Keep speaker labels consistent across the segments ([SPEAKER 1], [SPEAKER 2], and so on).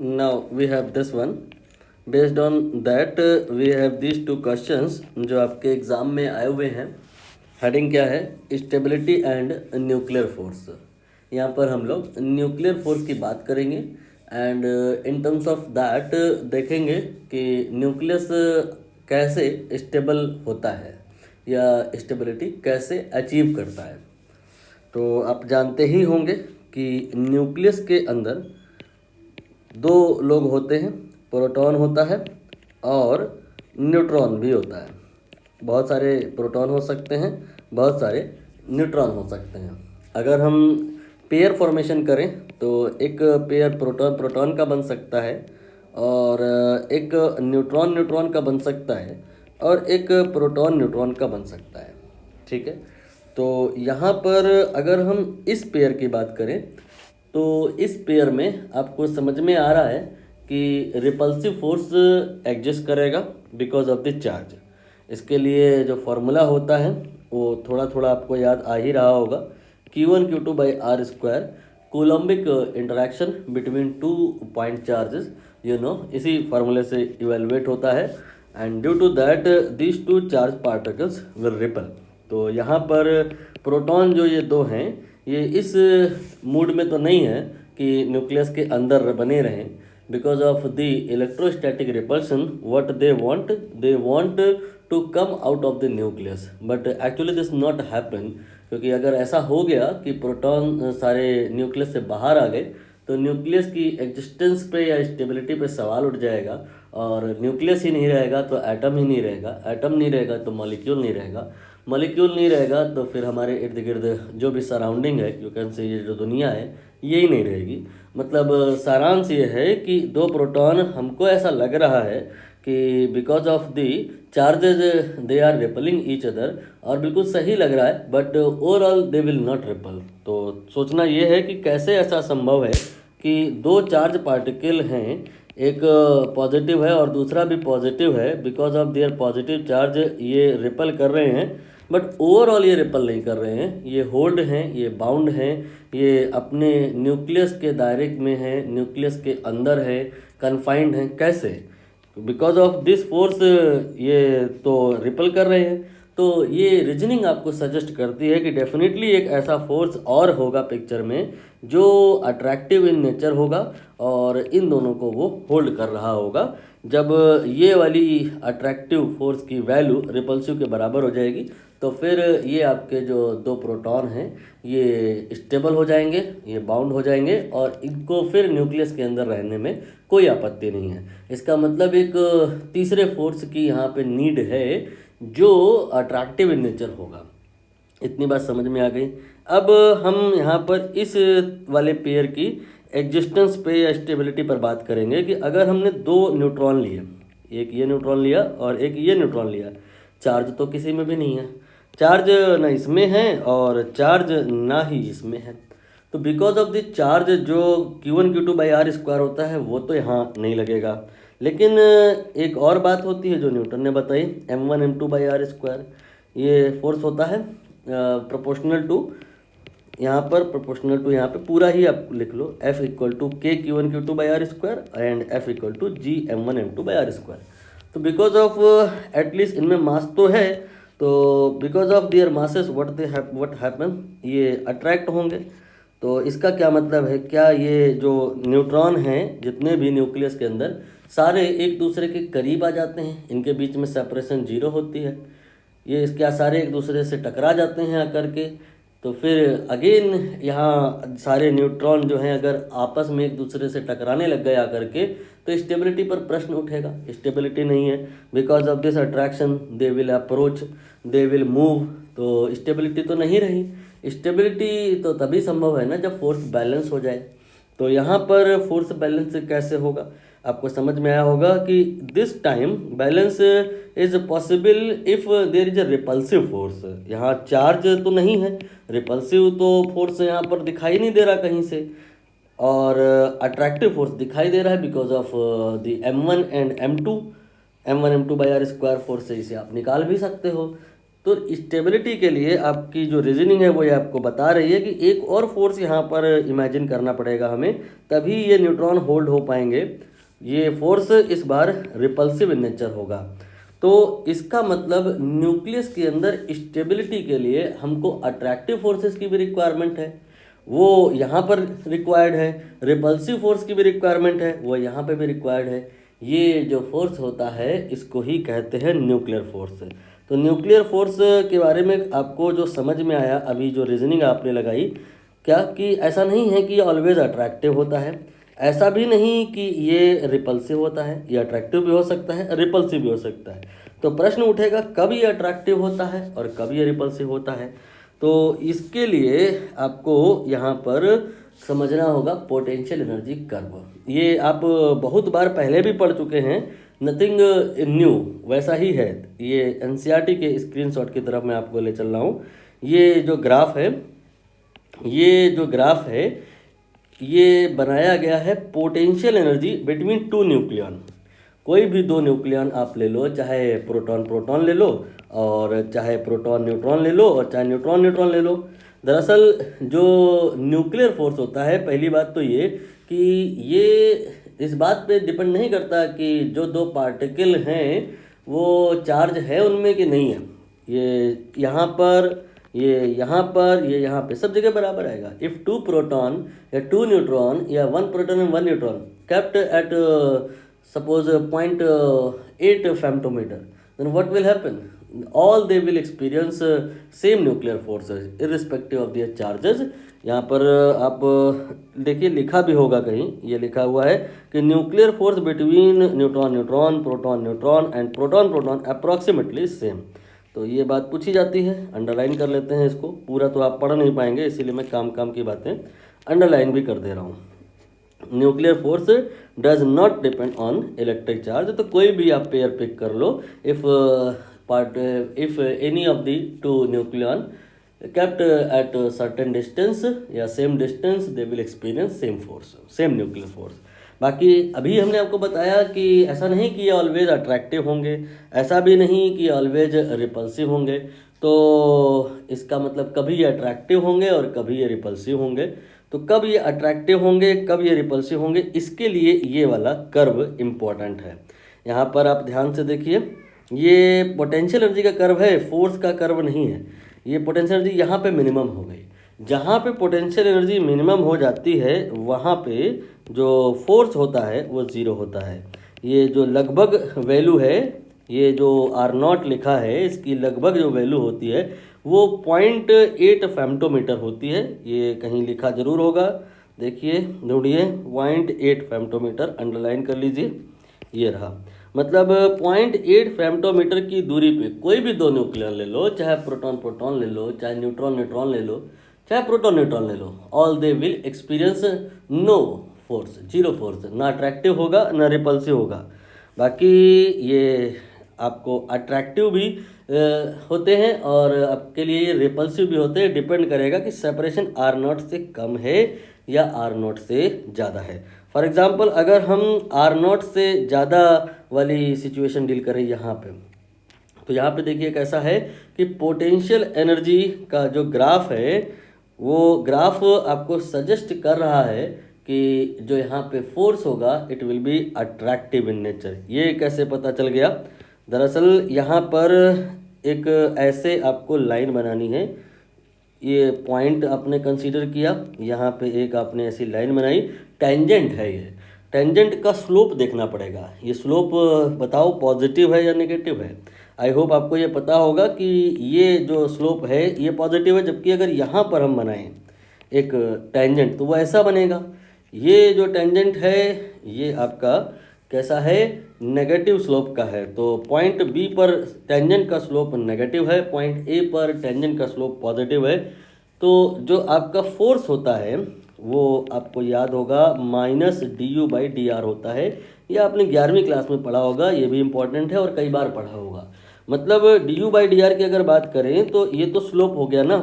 [SPEAKER 1] Now we have this one. Based on that, we have these two questions जो आपके exam में आए हुए हैं. हेडिंग क्या है? Stability and nuclear force. यहाँ पर हम लोग न्यूक्लियर फोर्स की बात करेंगे and in terms of that देखेंगे कि न्यूक्लियस कैसे स्टेबल होता है या स्टेबिलिटी कैसे अचीव करता है. तो आप जानते ही होंगे कि न्यूक्लियस के अंदर दो लोग होते हैं, प्रोटॉन होता है और न्यूट्रॉन भी होता है. बहुत सारे प्रोटॉन हो सकते हैं, बहुत सारे न्यूट्रॉन हो सकते हैं. अगर हम पेयर फॉर्मेशन करें तो एक पेयर प्रोटॉन प्रोटॉन का बन सकता है और एक न्यूट्रॉन न्यूट्रॉन का बन सकता है और एक प्रोटॉन न्यूट्रॉन का बन सकता है. ठीक है, तो यहाँ पर अगर हम इस पेयर की बात करें तो इस पेयर में आपको समझ में आ रहा है कि रिपल्सिव फोर्स एग्जिस्ट करेगा बिकॉज ऑफ द चार्ज. इसके लिए जो फॉर्मूला होता है वो थोड़ा थोड़ा आपको याद आ ही रहा होगा. Q1 Q2 by R square coulombic interaction between two point charges, इसी फार्मूले से इवेलुएट होता है and due to that this two charge particles will repel. तो यहाँ पर प्रोटॉन जो ये दो हैं ये इस मूड में तो नहीं है कि न्यूक्लियस के अंदर बने रहें. Because of the electrostatic repulsion what they want to come out of the nucleus, but actually this not happen. क्योंकि अगर ऐसा हो गया कि प्रोटॉन सारे न्यूक्लियस से बाहर आ गए तो न्यूक्लियस की एग्जिस्टेंस पे या स्टेबिलिटी पे सवाल उठ जाएगा. और न्यूक्लियस ही नहीं रहेगा तो एटम ही नहीं रहेगा, एटम नहीं रहेगा तो मॉलिक्यूल नहीं रहेगा, मॉलिक्यूल नहीं रहेगा तो फिर हमारे इर्द गिर्द जो भी सराउंडिंग है, यू कैन से, ये जो दुनिया है यही नहीं रहेगी. मतलब सारांश ये है कि दो प्रोटॉन, हमको ऐसा लग रहा है कि because of the charges they are repelling each other, और बिल्कुल सही लग रहा है, but overall they will not repel. तो सोचना ये है कि कैसे ऐसा संभव है कि दो चार्ज पार्टिकल हैं, एक पॉजिटिव है और दूसरा भी पॉजिटिव है, because of there positive charge ये रिपल कर रहे हैं, बट ओवरऑल ये रिपल नहीं कर रहे हैं. ये होल्ड हैं, ये बाउंड हैं, ये अपने न्यूक्लियस के दायरे में हैं, न्यूक्लियस के अंदर है, कन्फाइंड हैं. कैसे? बिकॉज ऑफ दिस फोर्स ये तो रिपल कर रहे हैं. तो ये रीजनिंग आपको सजेस्ट करती है कि डेफिनेटली एक ऐसा फोर्स और होगा पिक्चर में जो अट्रैक्टिव इन नेचर होगा और इन दोनों को वो होल्ड कर रहा होगा. जब ये वाली अट्रैक्टिव फोर्स की वैल्यू रिपल्सिव के बराबर हो जाएगी तो फिर ये आपके जो दो प्रोटॉन हैं ये स्टेबल हो जाएंगे, ये बाउंड हो जाएंगे और इनको फिर न्यूक्लियस के अंदर रहने में कोई आपत्ति नहीं है. इसका मतलब एक तीसरे फोर्स की यहाँ पे नीड है जो अट्रैक्टिव इन नेचर होगा. इतनी बात समझ में आ गई. अब हम यहाँ पर इस वाले पेयर की एग्जिस्टेंस पे या स्टेबिलिटी पर बात करेंगे कि अगर हमने दो न्यूट्रॉन लिए, एक ये न्यूट्रॉन लिया और एक ये न्यूट्रॉन लिया, चार्ज तो किसी में भी नहीं है, चार्ज ना इसमें है और चार्ज ना ही इसमें है. तो बिकॉज ऑफ द चार्ज जो Q1 Q2 by R square होता है वो तो यहाँ नहीं लगेगा. लेकिन एक और बात होती है जो न्यूटन ने बताई, M1 M2 by R square. ये फोर्स होता है प्रोपोर्शनल टू, यहाँ पर प्रोपोर्शनल टू, यहाँ पे पूरा ही आप लिख लो, F equal to K Q1 Q2 by R square and F equal to G M1 M2 by R square. तो बिकॉज ऑफ एटलीस्ट इनमें मास तो है, तो because of their masses what happen, ये अट्रैक्ट होंगे. तो इसका क्या मतलब है? क्या ये जो न्यूट्रॉन हैं जितने भी न्यूक्लियस के अंदर सारे एक दूसरे के करीब आ जाते हैं, इनके बीच में सेपरेशन जीरो होती है, ये क्या सारे एक दूसरे से टकरा जाते हैं आकर के? तो फिर अगेन यहाँ सारे न्यूट्रॉन जो हैं अगर आपस में एक दूसरे से टकराने लग गए आकर के तो स्टेबिलिटी पर प्रश्न उठेगा. स्टेबिलिटी नहीं है, because of this attraction they will approach, they will move. तो स्टेबिलिटी तो नहीं रही. स्टेबिलिटी तो तभी संभव है ना जब फोर्स बैलेंस हो जाए. तो यहाँ पर फोर्स बैलेंस कैसे होगा? आपको समझ में आया होगा कि this time balance is possible if there is a repulsive force. यहाँ चार्ज तो नहीं है, रिपल्सिव तो फोर्स यहाँ पर दिखाई नहीं दे रहा कहीं से, और अट्रैक्टिव फोर्स दिखाई दे रहा है because of the M1 and M2. M1 M2 by R square force से इसे आप निकाल भी सकते हो. तो स्टेबिलिटी के लिए आपकी जो रीजनिंग है वो ये आपको बता रही है कि एक और फोर्स यहाँ पर इमेजिन करना पड़ेगा हमें, तभी ये न्यूट्रॉन होल्ड हो पाएंगे। ये फोर्स इस बार रिपल्सिव इन नेचर होगा। तो इसका मतलब न्यूक्लियस के अंदर स्टेबिलिटी के लिए हमको अट्रैक्टिव फोर्सेस की भी रिक्वायरमेंट है, वो यहाँ पर रिक्वायर्ड है। रिपल्सिव फोर्स की भी रिक्वायरमेंट है, वो यहाँ पे भी रिक्वायर्ड है। ये जो फोर्स होता है इसको ही कहते हैं न्यूक्लियर फोर्स। तो न्यूक्लियर फोर्स के बारे में आपको जो समझ में आया अभी, जो रीजनिंग आपने लगाई, क्या कि ऐसा नहीं है कि ये ऑलवेज अट्रैक्टिव होता है, ऐसा भी नहीं कि ये रिपल्सिव होता है। ये अट्रैक्टिव भी हो सकता है, रिपल्सिव भी हो सकता है। तो प्रश्न उठेगा कब ये अट्रैक्टिव होता है और कब ये रिपल्सिव होता है। तो इसके लिए आपको यहाँ पर समझना होगा पोटेंशियल एनर्जी कर्व। ये आप बहुत बार पहले भी पढ़ चुके हैं, नथिंग न्यू, वैसा ही है। ये एनसीईआरटी के स्क्रीनशॉट की तरफ मैं आपको ले चल रहा हूँ। ये जो ग्राफ है, ये बनाया गया है potential energy between two nucleon. कोई भी दो न्यूक्लियन आप ले लो, चाहे प्रोटॉन प्रोटॉन ले लो और चाहे प्रोटॉन न्यूट्रॉन ले लो और चाहे न्यूट्रॉन न्यूट्रॉन ले लो। दरअसल जो न्यूक्लियर फोर्स होता है, पहली बात तो ये कि ये इस बात पे डिपेंड नहीं करता कि जो दो पार्टिकल हैं वो चार्ज है उनमें कि नहीं है। ये यहाँ पर, ये यहाँ पे सब जगह बराबर आएगा। इफ़ टू प्रोटॉन या टू न्यूट्रॉन या one proton and one neutron kept at suppose 0.8 femtometer, then what will happen? All they will experience same nuclear forces irrespective of their charges। यहाँ पर आप देखिए लिखा भी होगा कहीं, ये लिखा हुआ है कि nuclear force between neutron neutron, proton neutron and proton proton approximately same. तो ये बात पूछी जाती है, अंडरलाइन कर लेते हैं इसको। पूरा तो आप पढ़ नहीं पाएंगे, इसीलिए मैं काम काम की बातें अंडरलाइन भी कर दे रहा हूँ। Nuclear force does not depend on electric charge. तो कोई भी आप पेयर पिक कर लो, if any of the two nucleon kept at a certain distance या same distance, they will experience same force, same nuclear force. बाकी अभी हमने आपको बताया कि ऐसा नहीं कि ये ऑलवेज अट्रैक्टिव होंगे, ऐसा भी नहीं कि ऑलवेज रिपल्सिव होंगे। तो इसका मतलब कभी ये अट्रैक्टिव होंगे और कभी ये रिपल्सिव होंगे। तो कब ये अट्रैक्टिव होंगे, कब ये रिपल्सिव होंगे, इसके लिए ये वाला कर्व इम्पॉर्टेंट है। यहाँ पर आप ध्यान से देखिए, ये पोटेंशियल एनर्जी का कर्व है, फोर्स का कर्व नहीं है। ये पोटेंशियल एनर्जी यहाँ पे मिनिमम हो गई। जहाँ पे पोटेंशियल एनर्जी मिनिमम हो जाती है वहाँ पे जो फोर्स होता है वो ज़ीरो होता है। ये जो लगभग वैल्यू है, ये जो R0 लिखा है, इसकी लगभग जो वैल्यू होती है वो 0.8 फेम्टोमीटर होती है। ये कहीं लिखा जरूर होगा, देखिए ढूंढिए, 0.8 फेम्टोमीटर, अंडरलाइन कर लीजिए। ये रहा, मतलब 0.8 फेम्टोमीटर की दूरी पे कोई भी दो न्यूक्लियन ले लो, चाहे प्रोटॉन प्रोटॉन ले लो, चाहे न्यूट्रॉन न्यूट्रॉन ले लो, चाहे प्रोटॉन न्यूट्रॉन ले लो, all they will experience no force, zero force. ना अट्रैक्टिव होगा ना रिपल्सिव होगा। बाकी ये आपको अट्रैक्टिव भी होते हैं और आपके लिए रिपल्सिव भी होते हैं। डिपेंड करेगा कि सेपरेशन R0 से कम है या R0 से ज़्यादा है। फॉर एग्जांपल अगर हम R0 से ज़्यादा वाली सिचुएशन डील करें यहाँ पे, तो यहाँ पे देखिए कैसा है कि पोटेंशियल एनर्जी का जो ग्राफ है वो ग्राफ आपको सजेस्ट कर रहा है कि जो यहाँ पे फोर्स होगा it will be attractive in nature. ये कैसे पता चल गया? दरअसल यहाँ पर एक ऐसे आपको लाइन बनानी है। ये पॉइंट आपने कंसीडर किया, यहाँ पे एक आपने ऐसी लाइन बनाई, टेंजेंट है ये। टेंजेंट का स्लोप देखना पड़ेगा। ये स्लोप बताओ पॉजिटिव है या नेगेटिव है। आई होप आपको ये पता होगा कि ये जो स्लोप है ये पॉजिटिव है, जबकि अगर यहाँ पर हम बनाएं एक टेंजेंट तो वो ऐसा बनेगा। ये जो टेंजेंट है ये आपका कैसा है? नेगेटिव स्लोप का है। तो पॉइंट बी पर टेंजेंट का स्लोप नेगेटिव है, पॉइंट ए पर टेंजेंट का स्लोप पॉजिटिव है। तो जो आपका फोर्स होता है वो आपको याद होगा -du/dr होता है। ये आपने 11वीं क्लास में पढ़ा होगा, ये भी इम्पोर्टेंट है और कई बार पढ़ा होगा। मतलब du/dr की अगर बात करें तो ये तो स्लोप हो गया ना,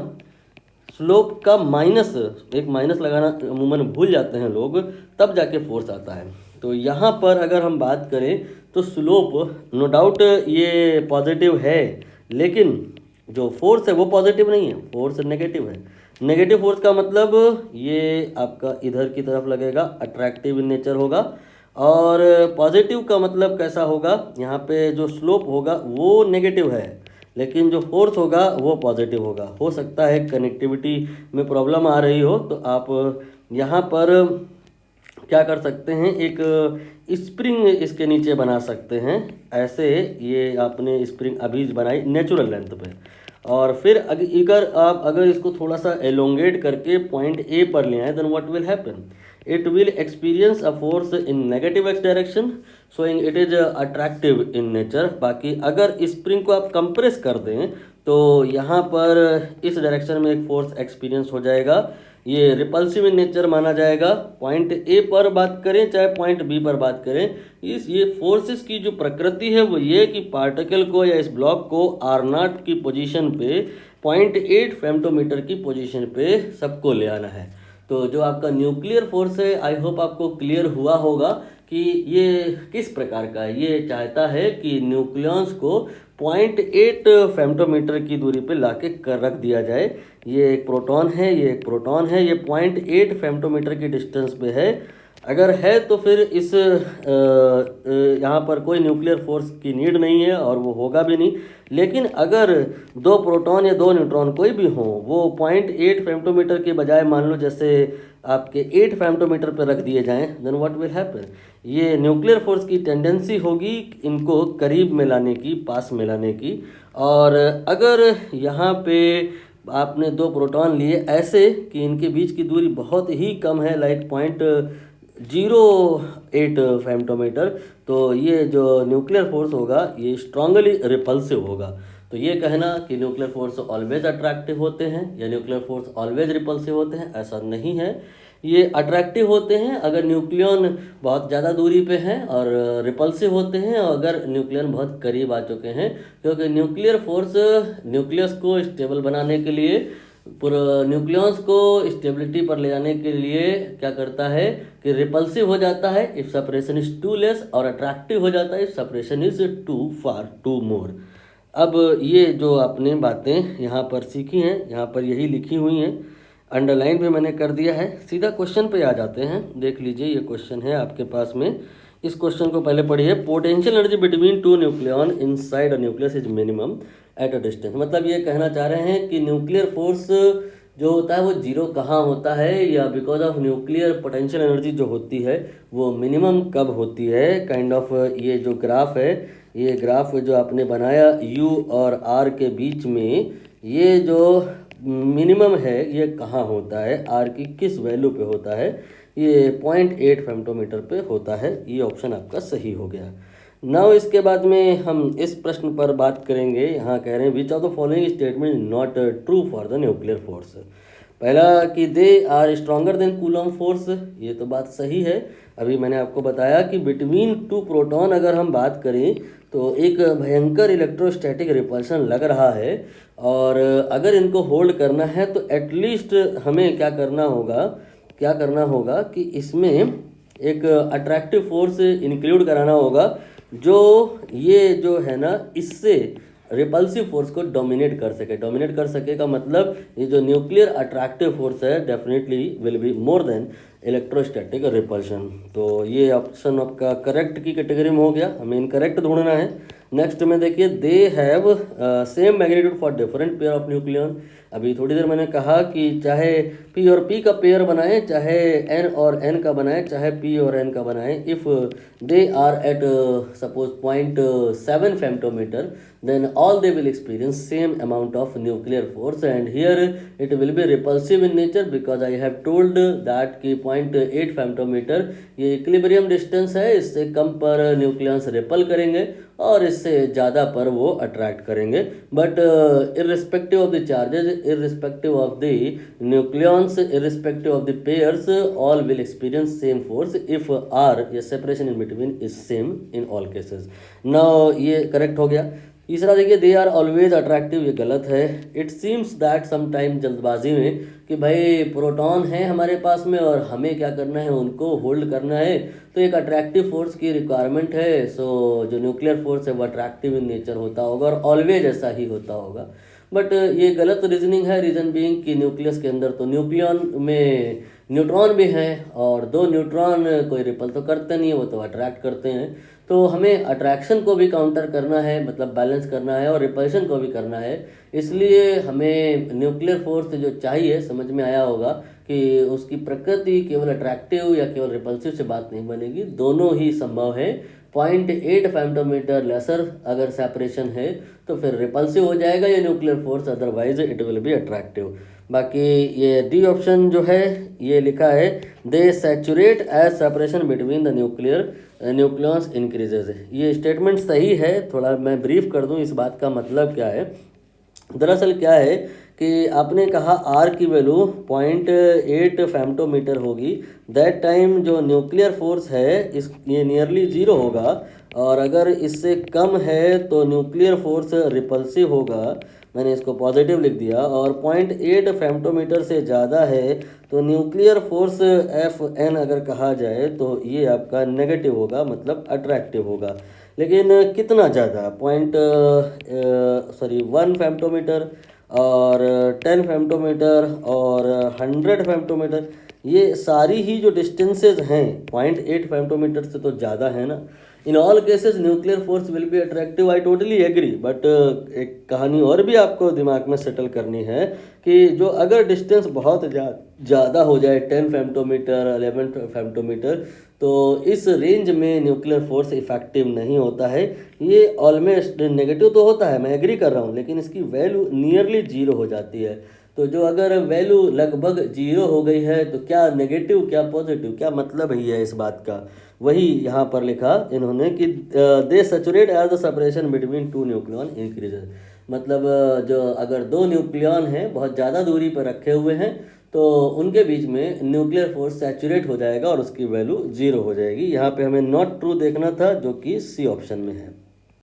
[SPEAKER 1] स्लोप का माइनस, एक माइनस लगाना अमूमन भूल जाते हैं लोग, तब जाके फोर्स आता है। तो यहाँ पर अगर हम बात करें तो स्लोप नो डाउट ये पॉजिटिव है, लेकिन जो फोर्स है वो पॉजिटिव नहीं है, फोर्स नेगेटिव है। नेगेटिव फोर्स का मतलब ये आपका इधर की तरफ लगेगा, अट्रैक्टिव इन नेचर होगा। और पॉजिटिव का मतलब कैसा होगा, यहाँ पे जो स्लोप होगा वो नेगेटिव है, लेकिन जो फोर्स होगा वो पॉजिटिव होगा। हो सकता है कनेक्टिविटी में प्रॉब्लम आ रही हो, तो आप यहाँ पर क्या कर सकते हैं, एक स्प्रिंग इसके नीचे बना सकते हैं ऐसे। ये आपने स्प्रिंग अभी बनाई नेचुरल लेंथ पे, और फिर अगर इसको थोड़ा सा एलोंगेट करके पॉइंट ए पर ले आए, then what will happen, it will experience a force in negative x direction, showing it is attractive in nature. बाकी अगर स्प्रिंग को आप कंप्रेस कर दें तो यहाँ पर इस डायरेक्शन में एक फोर्स एक्सपीरियंस हो जाएगा, ये रिपल्सिव इन नेचर माना जाएगा। पॉइंट ए पर बात करें चाहे पॉइंट बी पर बात करें, ये फोर्सेस की जो प्रकृति है वो ये कि पार्टिकल को या इस ब्लॉक को आर नॉट की पोजीशन पे 0.8 फेम्टोमीटर की पोजीशन पे सबको ले आना है। तो जो आपका न्यूक्लियर फोर्स है, आई होप आपको क्लियर हुआ होगा कि ये किस प्रकार का है। ये चाहता है कि न्यूक्लियस को 0.8 फेम्टोमीटर की दूरी पे लाके कर रख दिया जाए। ये एक प्रोटॉन है, ये एक प्रोटॉन है, ये 0.8 फेम्टोमीटर की डिस्टेंस पे है। अगर है तो फिर इस यहाँ पर कोई न्यूक्लियर फोर्स की नीड नहीं है और वो होगा भी नहीं। लेकिन अगर दो प्रोटॉन या दो न्यूट्रॉन कोई भी हो, वो 0.8 फेम्टोमीटर के बजाय मान लो जैसे आपके 8 फेम्टोमीटर पर रख दिए जाएं, देन व्हाट विल हैपन, ये न्यूक्लियर फोर्स की टेंडेंसी होगी इनको करीब में लाने की, पास में लाने की। और अगर यहाँ पे आपने दो प्रोटॉन लिए ऐसे कि इनके बीच की दूरी बहुत ही कम है, लाइक 0.08 फेम्टोमीटर, तो ये जो न्यूक्लियर फोर्स होगा ये स्ट्रांगली रिपल्सिव होगा। तो ये कहना कि न्यूक्लियर फोर्स ऑलवेज अट्रैक्टिव होते हैं या न्यूक्लियर फोर्स ऑलवेज रिपल्सिव होते हैं, ऐसा नहीं है। ये अट्रैक्टिव होते हैं अगर न्यूक्लियन बहुत ज़्यादा दूरी पे हैं, और रिपल्सिव होते हैं अगर न्यूक्लियन बहुत करीब आ चुके हैं। क्योंकि न्यूक्लियर फोर्स न्यूक्लियस को स्टेबल बनाने के लिए, पूरा न्यूक्लियस को स्टेबिलिटी पर ले जाने के लिए क्या करता है कि रिपल्सिव हो जाता है if separation is too less, और अट्रैक्टिव हो जाता है if separation is too far, too more. अब ये जो आपने बातें यहाँ पर सीखी हैं, यहाँ पर यही लिखी हुई हैं, अंडरलाइन भी मैंने कर दिया है। सीधा क्वेश्चन पे आ जाते हैं। देख लीजिए, ये क्वेश्चन है आपके पास में। इस क्वेश्चन को पहले पढ़िए। Potential energy between two nucleon inside a nucleus is minimum at a distance. मतलब ये कहना चाह रहे हैं कि न्यूक्लियर फोर्स जो होता है वो जीरो कहाँ होता है, या because of nuclear potential energy जो होती है वो मिनिमम कब होती है। काइंड ऑफ ये जो ग्राफ है, ये ग्राफ जो आपने बनाया यू और आर के बीच में, ये जो मिनिमम है ये कहाँ होता है, आर की किस वैल्यू पे होता है, ये 0.8 फेम्टोमीटर पे होता है। ये ऑप्शन आपका सही हो गया। नाउ इसके बाद में हम इस प्रश्न पर बात करेंगे। यहाँ कह रहे हैं which of the following statement is not true for the nuclear force. पहला कि they are stronger than coulomb force, ये तो बात सही है। अभी मैंने आपको बताया कि बिटवीन टू प्रोटॉन अगर हम बात करें तो एक भयंकर इलेक्ट्रोस्टैटिक रिपल्शन लग रहा है, और अगर इनको होल्ड करना है तो एटलीस्ट हमें क्या करना होगा कि इसमें एक अट्रैक्टिव फोर्स इंक्लूड कराना होगा, जो ये जो है ना इससे रिपल्सिव फोर्स को डोमिनेट कर सके का मतलब ये जो न्यूक्लियर अट्रैक्टिव फोर्स है definitely will be more than electrostatic repulsion. तो ये ऑप्शन आपका करेक्ट की कैटेगरी में हो गया, हमें इनकरेक्ट ढूंढना है। नेक्स्ट में देखिए, they have same magnitude for different pair of nucleon. अभी थोड़ी देर मैंने कहा कि चाहे पी और पी का पेयर बनाए, चाहे एन और एन का बनाए, चाहे पी और एन का बनाए, if they are at suppose 0.7 femtometre, then all they will experience same amount of nuclear force, and here it will be repulsive in nature because I have told that कि 0.8 फेम्टोमीटर ये equilibrium distance है, इससे कम पर nucleons ripple करेंगे और इससे ज़्यादा पर वो अट्रैक्ट करेंगे। But irrespective of the charges, irrespective of the nucleons, irrespective of the pairs, all will experience same force if r या separation in between is same in all cases. Now ये correct हो गया। तीसरा देखिए, they are always attractive, ये गलत है। It seems that sometime जल्दबाजी में कि भाई प्रोटॉन है हमारे पास में और हमें क्या करना है, उनको होल्ड करना है, तो एक अट्रैक्टिव फोर्स की रिक्वायरमेंट है। सो जो न्यूक्लियर फोर्स है वो अट्रैक्टिव इन नेचर होता होगा और ऑलवेज ऐसा ही होता होगा। बट ये गलत रीजनिंग है। रीजन बीइंग कि न्यूक्लियस के अंदर तो न्यूक्लियन में न्यूट्रॉन भी हैं और दो न्यूट्रॉन कोई रिपल तो करते नहीं है, वो तो अट्रैक्ट करते हैं। तो हमें अट्रैक्शन को भी काउंटर करना है, मतलब बैलेंस करना है, और रिपल्शन को भी करना है। इसलिए हमें न्यूक्लियर फोर्स जो चाहिए, समझ में आया होगा कि उसकी प्रकृति केवल अट्रैक्टिव या केवल रिपल्सिव से बात नहीं बनेगी, दोनों ही संभव है। 0.8 फेमटोमीटर लेसर अगर सेपरेशन है तो फिर रिपल्सिव हो जाएगा ये nuclear force, otherwise it will be attractive. बाकी ये डी ऑप्शन जो है ये लिखा है they saturate as separation between the nucleus increases. ये स्टेटमेंट सही है। थोड़ा मैं ब्रीफ कर दूं इस बात का मतलब क्या है। दरअसल क्या है कि आपने कहा आर की वैल्यू 0.8 फेमटोमीटर होगी, दैट टाइम जो न्यूक्लियर फोर्स है ये नियरली जीरो होगा, और अगर इससे कम है तो न्यूक्लियर फोर्स रिपल्सिव होगा, मैंने इसको पॉजिटिव लिख दिया। और 0.8 फेमटोमीटर से ज़्यादा है तो न्यूक्लियर फोर्स FN अगर कहा जाए तो ये आपका नेगेटिव होगा, मतलब अट्रैक्टिव होगा। लेकिन कितना ज़्यादा, 1 फेमटोमीटर और 10 फेमटोमीटर और 100 फेमटोमीटर, ये सारी ही जो डिस्टेंसेज हैं 0.8 फेमटोमीटर से तो ज़्यादा है ना। In all cases nuclear force will be attractive, I totally agree. But एक कहानी और भी आपको दिमाग में सेटल करनी है कि जो अगर डिस्टेंस बहुत ज़्यादा हो जाए 10 फेमटोमीटर 11 फेमटोमीटर, तो इस रेंज में न्यूक्लियर फोर्स इफेक्टिव नहीं होता है। ये ऑलमोस्ट नेगेटिव तो होता है, मैं एग्री कर रहा हूँ, लेकिन इसकी वैल्यू नियरली जीरो हो जाती है। तो जो अगर वैल्यू लगभग जीरो हो गई है तो क्या नेगेटिव क्या पॉजिटिव, क्या मतलब ही है इस बात का, वही यहाँ पर लिखा इन्होंने कि they saturate as the separation between two nucleon increases. मतलब जो अगर दो न्यूक्लियन हैं बहुत ज़्यादा दूरी पर रखे हुए हैं तो उनके बीच में न्यूक्लियर फोर्स सैचुरेट हो जाएगा और उसकी वैल्यू जीरो हो जाएगी। यहाँ पे हमें नॉट ट्रू देखना था, जो कि सी ऑप्शन में है।